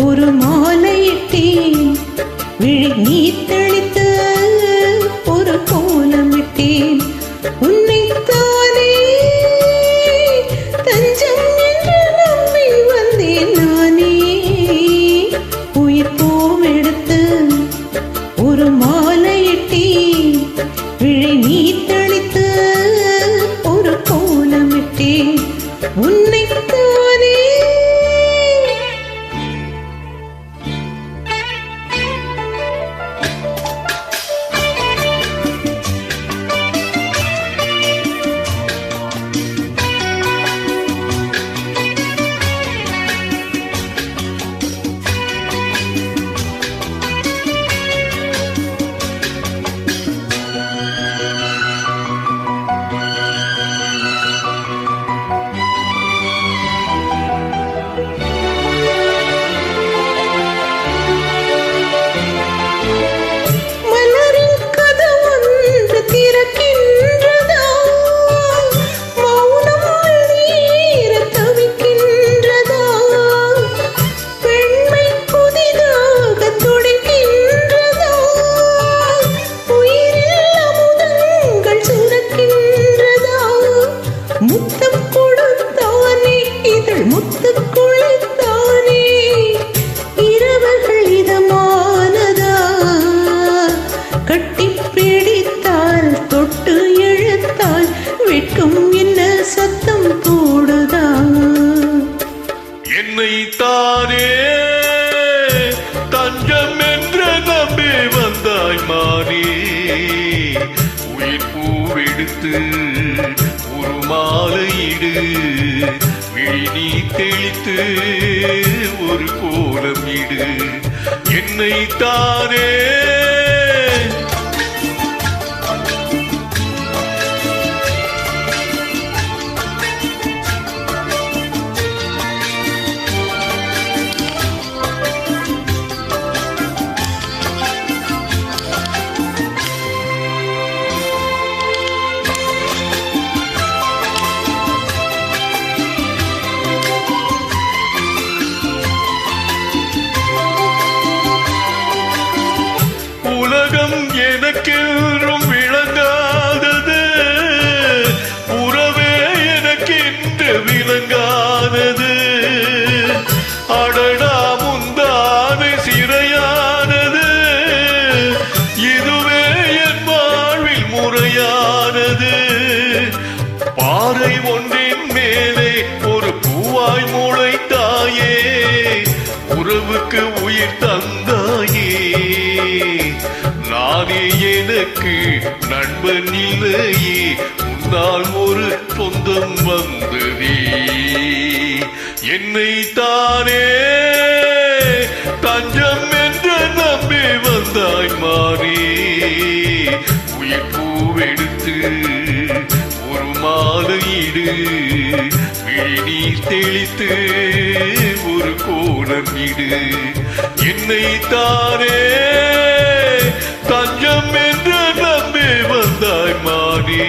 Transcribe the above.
ஒரு மாலையிட்டேன், விழி நீர் தெளித்து ஒரு கோலமிட்டேன். உன்னைத்தானே தஞ்சம் என்று நம்பி வந்தேன் நானே. உயிர் பூவெடுத்து ஒரு மாலையிட்டேன், விழி நீர் தெளித்து ஒரு கோலமிட்டேன். உன்னைத்தானே முத்துக்குளித்தானே இரவுகள் இதமானதா. கட்டி பிடித்தால் தொட்டு இழுத்தால் வெட்கும் என்ன சத்தம் போடுதா. என்னை தானே தஞ்சம் என்று நம்பி வந்தாய் மானே. உயிர் பூவெடுத்து ஒரு மாலையிடு, விழி நீ தெளித்து ஒரு கோலமிடு. என்னை தானே எனக்கென்றும் விளங்காதது, உறவே எனக்கென்று விளங்கானது. அடடா முந்தானை சிறையானது, இதுவே என் வாழ்வில் முறையானது. பாறை ஒன்றின் மேலே ஒரு பூவாய் முளைத்தாயே, உறவுக்கு உயிர் தந்தாயே. நானே எனக்கு நண்பன் இல்லையே, உன்னால் ஒரு சொந்தம் வந்ததே. என்னை தானே தஞ்சம் என்று நம்பி வந்தாய் மானே. உயிர் பூவெடுத்து ஒரு மாலையிடு, விழி நீர் தெளித்து ஒரு கோலமிடு. என்னை தானே தஞ்சம் என்று நம்பி வந்தாய் மானே.